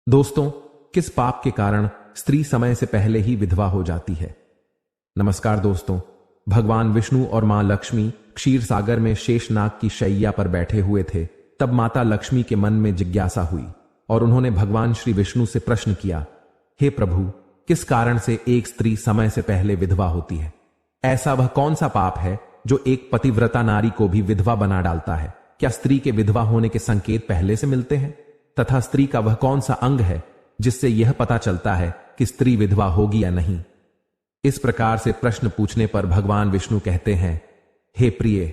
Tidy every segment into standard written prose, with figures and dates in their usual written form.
दोस्तों, किस पाप के कारण स्त्री समय से पहले ही विधवा हो जाती है? नमस्कार दोस्तों, भगवान विष्णु और मां लक्ष्मी क्षीर सागर में शेषनाग की शैया पर बैठे हुए थे। तब माता लक्ष्मी के मन में जिज्ञासा हुई और उन्होंने भगवान श्री विष्णु से प्रश्न किया, हे प्रभु, किस कारण से एक स्त्री समय से पहले विधवा होती है? ऐसा वह कौन सा पाप है जो एक पतिव्रता नारी को भी विधवा बना डालता है? क्या स्त्री के विधवा होने के संकेत पहले से मिलते हैं? तथा स्त्री का वह कौन सा अंग है जिससे यह पता चलता है कि स्त्री विधवा होगी या नहीं? इस प्रकार से प्रश्न पूछने पर भगवान विष्णु कहते हैं, हे प्रिय,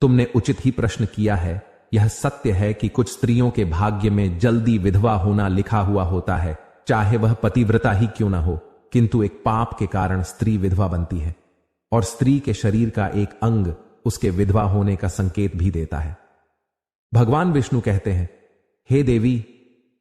तुमने उचित ही प्रश्न किया है। यह सत्य है कि कुछ स्त्रियों के भाग्य में जल्दी विधवा होना लिखा हुआ होता है, चाहे वह पतिव्रता ही क्यों ना हो, किंतु एक पाप के कारण स्त्री विधवा बनती है और स्त्री के शरीर का एक अंग उसके विधवा होने का संकेत भी देता है। भगवान विष्णु कहते हैं, हे देवी,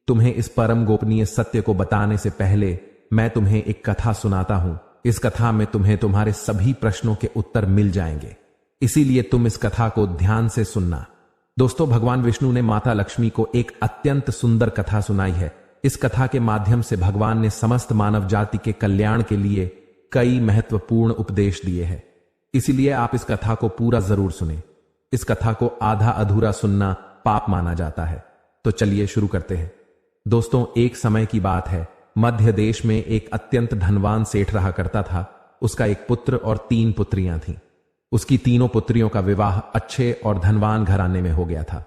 तुम्हें इस परम गोपनीय सत्य को बताने से पहले मैं तुम्हें एक कथा सुनाता हूं। इस कथा में तुम्हें तुम्हारे सभी प्रश्नों के उत्तर मिल जाएंगे, इसीलिए तुम इस कथा को ध्यान से सुनना। दोस्तों, भगवान विष्णु ने माता लक्ष्मी को एक अत्यंत सुंदर कथा सुनाई है। इस कथा के माध्यम से भगवान ने समस्त मानव जाति के कल्याण के लिए कई महत्वपूर्ण उपदेश दिए हैं, इसीलिए आप इस कथा को पूरा जरूर सुने। इस कथा को आधा अधूरा सुनना पाप माना जाता है। तो चलिए शुरू करते हैं। दोस्तों, एक समय की बात है, मध्य देश में एक अत्यंत धनवान सेठ रहा करता था। उसका एक पुत्र और 3 पुत्रियां थीं। उसकी तीनों पुत्रियों का विवाह अच्छे और धनवान घराने में हो गया था,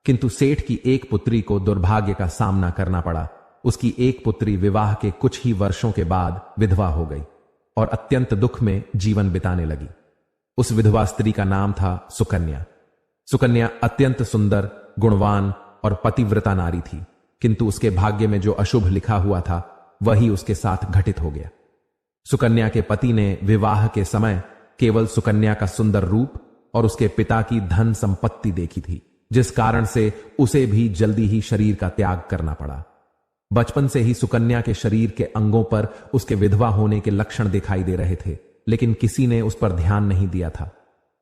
किंतु सेठ की एक पुत्री को दुर्भाग्य का सामना करना पड़ा। उसकी एक पुत्री विवाह के कुछ ही वर्षों के बाद विधवा हो गई और अत्यंत दुख में जीवन बिताने लगी। उस विधवा स्त्री का नाम था सुकन्या। सुकन्या अत्यंत सुंदर, गुणवान और पतिव्रता नारी थी, किंतु उसके भाग्य में जो अशुभ लिखा हुआ था वही उसके साथ घटित हो गया। सुकन्या के पति ने विवाह के समय केवल सुकन्या का सुंदर रूप और उसके पिता की धन संपत्ति देखी थी, जिस कारण से उसे भी जल्दी ही शरीर का त्याग करना पड़ा। बचपन से ही सुकन्या के शरीर के अंगों पर उसके विधवा होने के लक्षण दिखाई दे रहे थे, लेकिन किसी ने उस पर ध्यान नहीं दिया था।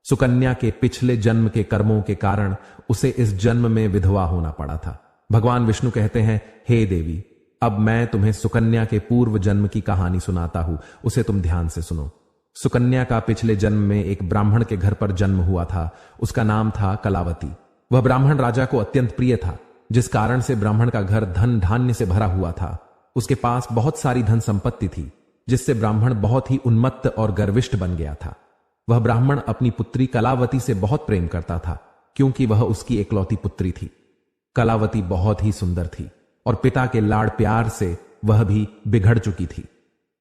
सुकन्या के पिछले जन्म के कर्मों के कारण उसे इस जन्म में विधवा होना पड़ा था। भगवान विष्णु कहते हैं, हे देवी, अब मैं तुम्हें सुकन्या के पूर्व जन्म की कहानी सुनाता हूं, उसे तुम ध्यान से सुनो। सुकन्या का पिछले जन्म में एक ब्राह्मण के घर पर जन्म हुआ था। उसका नाम था कलावती। वह ब्राह्मण राजा को अत्यंत प्रिय था, जिस कारण से ब्राह्मण का घर धन धान्य से भरा हुआ था। उसके पास बहुत सारी धन संपत्ति थी, जिससे ब्राह्मण बहुत ही उन्मत्त और गर्विष्ठ बन गया था। वह ब्राह्मण अपनी पुत्री कलावती से बहुत प्रेम करता था, क्योंकि वह उसकी एकलौती पुत्री थी। कलावती बहुत ही सुंदर थी और पिता के लाड़ प्यार से वह भी बिगड़ चुकी थी।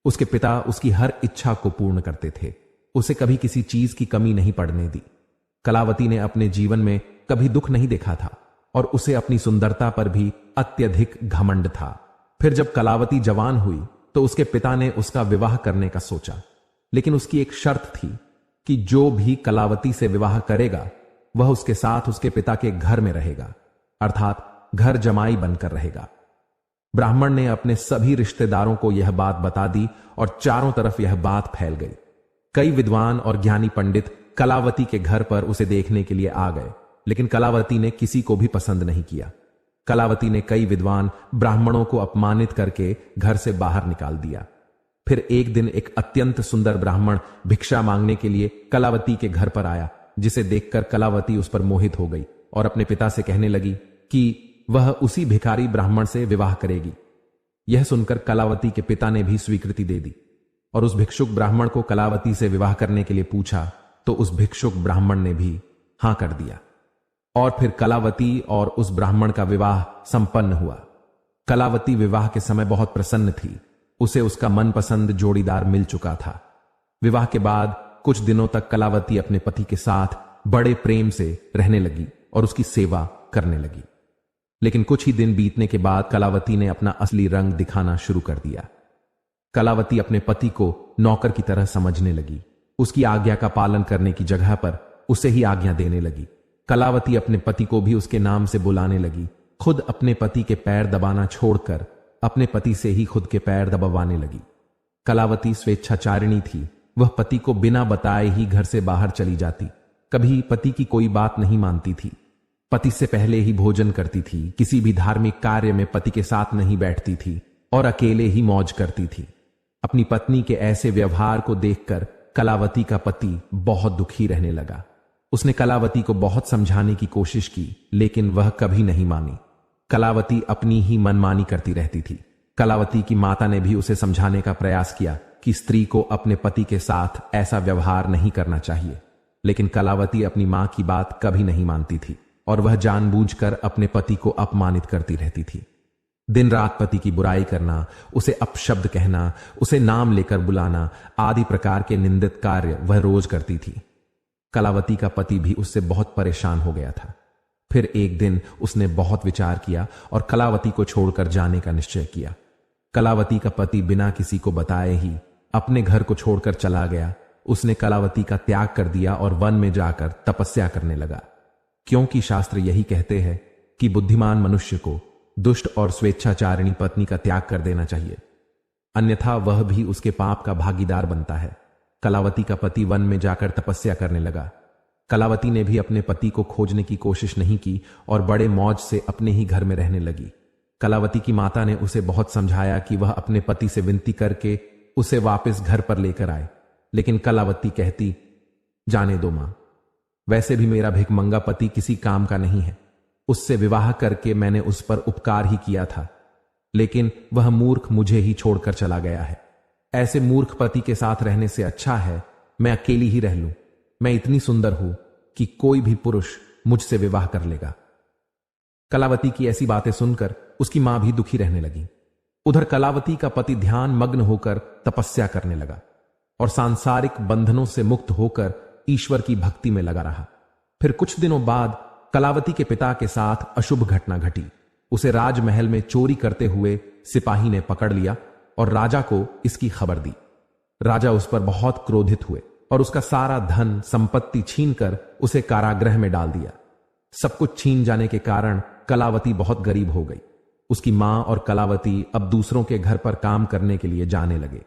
उसके पिता उसकी हर इच्छा को पूर्ण करते थे, उसे कभी किसी चीज की कमी नहीं पड़ने दी। कलावती ने अपने जीवन में कभी दुख नहीं देखा था और उसे अपनी सुंदरता पर भी अत्यधिक घमंड था। फिर जब कलावती जवान हुई तो उसके पिता ने उसका विवाह करने का सोचा, लेकिन उसकी एक शर्त थी कि जो भी कलावती से विवाह करेगा वह उसके साथ उसके पिता के घर में रहेगा, अर्थात घर जमाई बनकर रहेगा। ब्राह्मण ने अपने सभी रिश्तेदारों को यह बात बता दी और चारों तरफ यह बात फैल गई। कई विद्वान और ज्ञानी पंडित कलावती के घर पर उसे देखने के लिए आ गए, लेकिन कलावती ने किसी को भी पसंद नहीं किया। कलावती ने कई विद्वान ब्राह्मणों को अपमानित करके घर से बाहर निकाल दिया। फिर एक दिन एक अत्यंत सुंदर ब्राह्मण भिक्षा मांगने के लिए कलावती के घर पर आया, जिसे देखकर कलावती उस पर मोहित हो गई और अपने पिता से कहने लगी कि वह उसी भिखारी ब्राह्मण से विवाह करेगी। यह सुनकर कलावती के पिता ने भी स्वीकृति दे दी और उस भिक्षुक ब्राह्मण को कलावती से विवाह करने के लिए पूछा, तो उस भिक्षुक ब्राह्मण ने भी हां कर दिया और फिर कलावती और उस ब्राह्मण का विवाह संपन्न हुआ। कलावती विवाह के समय बहुत प्रसन्न थी, उसे उसका मनपसंद जोड़ीदार मिल चुका था। विवाह के बाद कुछ दिनों तक कलावती अपने पति के साथ बड़े प्रेम से रहने लगी और उसकी सेवा करने लगी। लेकिन कुछ ही दिन बीतने के बाद कलावती ने अपना असली रंग दिखाना शुरू कर दिया। कलावती अपने पति को नौकर की तरह समझने लगी। उसकी आज्ञा का पालन करने की जगह पर उसे ही आज्ञा देने लगी। कलावती अपने पति को भी उसके नाम से बुलाने लगी। खुद अपने पति के पैर दबाना छोड़कर अपने पति से ही खुद के पैर दबाने लगी। कलावती स्वेच्छाचारिणी थी। वह पति को बिना बताए ही घर से बाहर चली जाती, कभी पति की कोई बात नहीं मानती थी। पति से पहले ही भोजन करती थी, किसी भी धार्मिक कार्य में पति के साथ नहीं बैठती थी और अकेले ही मौज करती थी। अपनी पत्नी के ऐसे व्यवहार को देखकर कलावती का पति बहुत दुखी रहने लगा। उसने कलावती को बहुत समझाने की कोशिश की, लेकिन वह कभी नहीं मानी। कलावती अपनी ही मनमानी करती रहती थी। कलावती की माता ने भी उसे समझाने का प्रयास किया कि स्त्री को अपने पति के साथ ऐसा व्यवहार नहीं करना चाहिए, लेकिन कलावती अपनी मां की बात कभी नहीं मानती थी और वह जानबूझकर अपने पति को अपमानित करती रहती थी। दिन रात पति की बुराई करना, उसे अपशब्द कहना, उसे नाम लेकर बुलाना आदि प्रकार के निंदित कार्य वह रोज करती थी। कलावती का पति भी उससे बहुत परेशान हो गया था। फिर एक दिन उसने बहुत विचार किया और कलावती को छोड़कर जाने का निश्चय किया। कलावती का पति बिना किसी को बताए ही अपने घर को छोड़कर चला गया। उसने कलावती का त्याग कर दिया और वन में जाकर तपस्या करने लगा, क्योंकि शास्त्र यही कहते हैं कि बुद्धिमान मनुष्य को दुष्ट और स्वेच्छाचारिणी पत्नी का त्याग कर देना चाहिए, अन्यथा वह भी उसके पाप का भागीदार बनता है। कलावती का पति वन में जाकर तपस्या करने लगा। कलावती ने भी अपने पति को खोजने की कोशिश नहीं की और बड़े मौज से अपने ही घर में रहने लगी। कलावती की माता ने उसे बहुत समझाया कि वह अपने पति से विनती करके उसे वापस घर पर लेकर आए, लेकिन कलावती कहती, जाने दो मां, वैसे भी मेरा भिखमंगा पति किसी काम का नहीं है। उससे विवाह करके मैंने उस पर उपकार ही किया था, लेकिन वह मूर्ख मुझे ही छोड़कर चला गया है। ऐसे मूर्ख पति के साथ रहने से अच्छा है मैं अकेली ही रह लूं। मैं इतनी सुंदर हूं कि कोई भी पुरुष मुझसे विवाह कर लेगा। कलावती की ऐसी बातें सुनकर उसकी मां भी दुखी रहने लगी। उधर कलावती का पति ध्यान मग्न होकर तपस्या करने लगा और सांसारिक बंधनों से मुक्त होकर ईश्वर की भक्ति में लगा रहा। फिर कुछ दिनों बाद कलावती के पिता के साथ अशुभ घटना घटी। उसे राजमहल में चोरी करते हुए सिपाही ने पकड़ लिया और राजा को इसकी खबर दी। राजा उस पर बहुत क्रोधित हुए और उसका सारा धन संपत्ति छीनकर उसे कारागृह में डाल दिया। सब कुछ छीन जाने के कारण कलावती बहुत गरीब हो गई। उसकी मां और कलावती अब दूसरों के घर पर काम करने के लिए जाने लगे।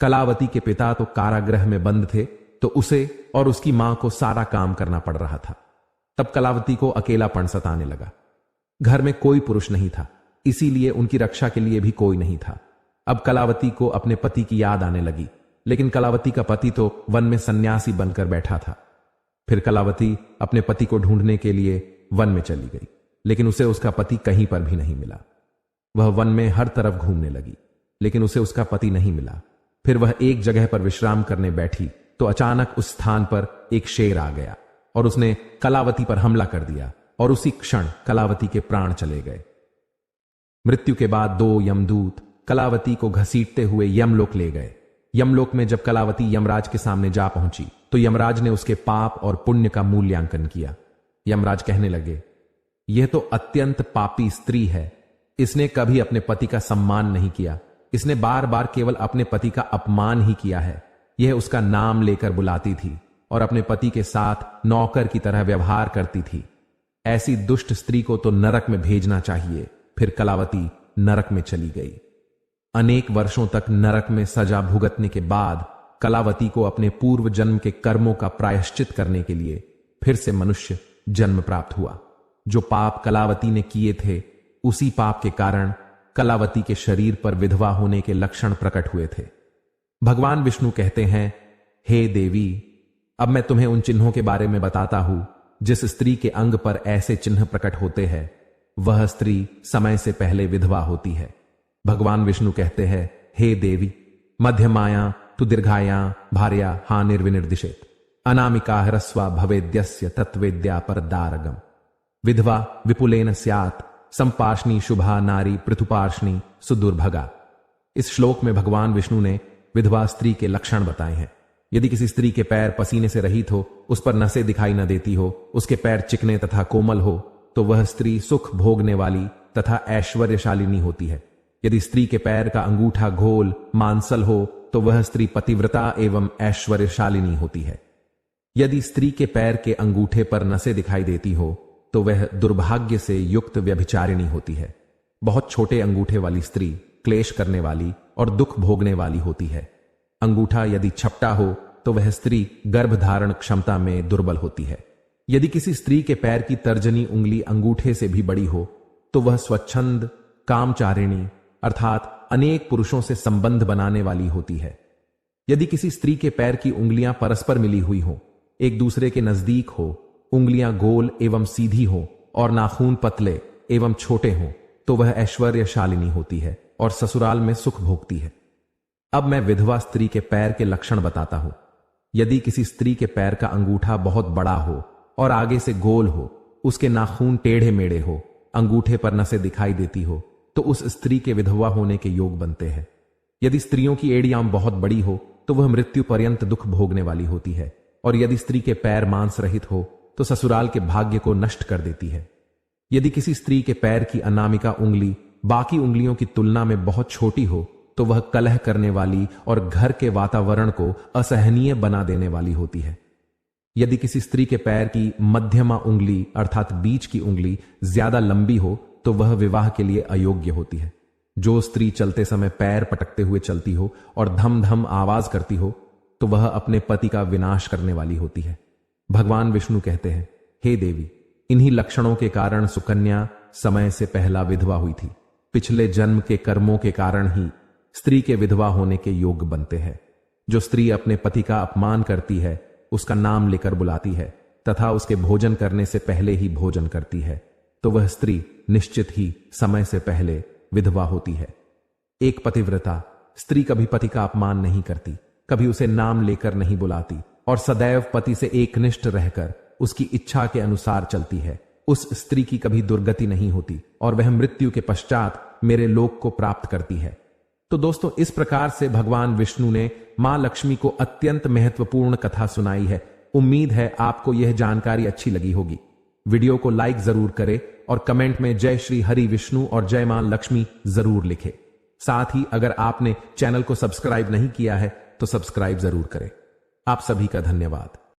कलावती के पिता तो कारागृह में बंद थे, तो उसे और उसकी मां को सारा काम करना पड़ रहा था। तब कलावती को अकेलापन सताने लगा। घर में कोई पुरुष नहीं था, इसीलिए उनकी रक्षा के लिए भी कोई नहीं था। अब कलावती को अपने पति की याद आने लगी, लेकिन कलावती का पति तो वन में सन्यासी बनकर बैठा था। फिर कलावती अपने पति को ढूंढने के लिए वन में चली गई, लेकिन उसे उसका पति कहीं पर भी नहीं मिला। वह वन में हर तरफ घूमने लगी, लेकिन उसे उसका पति नहीं मिला। फिर वह एक जगह पर विश्राम करने बैठी तो अचानक उस स्थान पर एक शेर आ गया और उसने कलावती पर हमला कर दिया और उसी क्षण कलावती के प्राण चले गए। मृत्यु के बाद दो यमदूत कलावती को घसीटते हुए यमलोक ले गए। यमलोक में जब कलावती यमराज के सामने जा पहुंची तो यमराज ने उसके पाप और पुण्य का मूल्यांकन किया। यमराज कहने लगे, यह तो अत्यंत पापी स्त्री है। इसने कभी अपने पति का सम्मान नहीं किया। इसने बार बार केवल अपने पति का अपमान ही किया है। यह उसका नाम लेकर बुलाती थी और अपने पति के साथ नौकर की तरह व्यवहार करती थी। ऐसी दुष्ट स्त्री को तो नरक में भेजना चाहिए। फिर कलावती नरक में चली गई। अनेक वर्षों तक नरक में सजा भुगतने के बाद कलावती को अपने पूर्व जन्म के कर्मों का प्रायश्चित करने के लिए फिर से मनुष्य जन्म प्राप्त हुआ। जो पाप कलावती ने किए थे, उसी पाप के कारण कलावती के शरीर पर विधवा होने के लक्षण प्रकट हुए थे। भगवान विष्णु कहते हैं, हे देवी, अब मैं तुम्हें उन चिन्हों के बारे में बताता हूं जिस स्त्री के अंग पर ऐसे चिन्ह प्रकट होते हैं, वह स्त्री समय से पहले विधवा होती है। भगवान विष्णु कहते हैं, हे देवी, मध्यमाया तु दीर्घाया भार्या हानिर्विनिर्दिशेत अनामिका ह्रस्वा भवेद्यस्य तत्वेद्या परदारगम विधवा विपुलेन स्यात् संपार्ष्णी शुभा नारी पृथुपार्ष्णी सुदुर्भगा। इस श्लोक में भगवान विष्णु ने विधवा स्त्री के लक्षण बताए हैं। यदि किसी स्त्री के पैर पसीने से रहित हो, उस पर नसें दिखाई न देती हो, उसके पैर चिकने तथा कोमल हो, तो वह स्त्री सुख भोगने वाली तथा ऐश्वर्यशालिनी होती है। यदि स्त्री के पैर का अंगूठा गोल मांसल हो, तो वह स्त्री पतिव्रता एवं ऐश्वर्यशालिनी होती है। यदि स्त्री के पैर के अंगूठे पर नसें दिखाई देती हो, तो वह दुर्भाग्य से युक्त व्यभिचारिणी होती है। बहुत छोटे अंगूठे वाली स्त्री क्लेश करने वाली और दुख भोगने वाली होती है। अंगूठा यदि छपटा हो, तो वह स्त्री गर्भधारण क्षमता में दुर्बल होती है। यदि किसी स्त्री के पैर की तर्जनी उंगली अंगूठे से भी बड़ी हो तो वह स्वच्छंद, कामचारिणी अर्थात अनेक पुरुषों से संबंध बनाने वाली होती है। यदि किसी स्त्री के पैर की उंगलियां परस्पर मिली हुई हो, एक दूसरे के नजदीक हो, उंगलियां गोल एवं सीधी हो और नाखून पतले एवं छोटे हों, तो वह ऐश्वर्यशालिनी होती है और ससुराल में सुख भोगती है। अब मैं विधवा स्त्री के पैर के लक्षण बताता हूं। यदि किसी स्त्री के पैर का अंगूठा बहुत बड़ा हो और आगे से गोल हो, उसके नाखून टेढ़े मेढ़े हो, अंगूठे पर नसें दिखाई देती हो, तो उस स्त्री के विधवा होने के योग बनते हैं। यदि स्त्रियों की एड़ियां बहुत बड़ी हो तो वह मृत्यु पर्यंत दुख भोगने वाली होती है, और यदि स्त्री के पैर मांस रहित हो तो ससुराल के भाग्य को नष्ट कर देती है। यदि किसी स्त्री के पैर की अनामिका उंगली बाकी उंगलियों की तुलना में बहुत छोटी हो तो वह कलह करने वाली और घर के वातावरण को असहनीय बना देने वाली होती है। यदि किसी स्त्री के पैर की मध्यमा उंगली अर्थात बीच की उंगली ज्यादा लंबी हो तो वह विवाह के लिए अयोग्य होती है। जो स्त्री चलते समय पैर पटकते हुए चलती हो और धम धम आवाज करती हो तो वह अपने पति का विनाश करने वाली होती है। भगवान विष्णु कहते हैं, हे देवी, इन्हीं लक्षणों के कारण सुकन्या समय से पहला विधवा हुई थी। पिछले जन्म के कर्मों के कारण ही स्त्री के विधवा होने के योग बनते हैं। जो स्त्री अपने पति का अपमान करती है, उसका नाम लेकर बुलाती है तथा उसके भोजन करने से पहले ही भोजन करती है, तो वह स्त्री निश्चित ही समय से पहले विधवा होती है। एक पतिव्रता स्त्री कभी पति का अपमान नहीं करती, कभी उसे नाम लेकर नहीं बुलाती और सदैव पति से एकनिष्ठ रहकर उसकी इच्छा के अनुसार चलती है। उस स्त्री की कभी दुर्गति नहीं होती और वह मृत्यु के पश्चात मेरे लोक को प्राप्त करती है। तो दोस्तों, इस प्रकार से भगवान विष्णु ने मां लक्ष्मी को अत्यंत महत्वपूर्ण कथा सुनाई है। उम्मीद है आपको यह जानकारी अच्छी लगी होगी। वीडियो को लाइक जरूर करें और कमेंट में जय श्री हरि विष्णु और जय मां लक्ष्मी जरूर लिखें। साथ ही अगर आपने चैनल को सब्सक्राइब नहीं किया है तो सब्सक्राइब जरूर करें। आप सभी का धन्यवाद।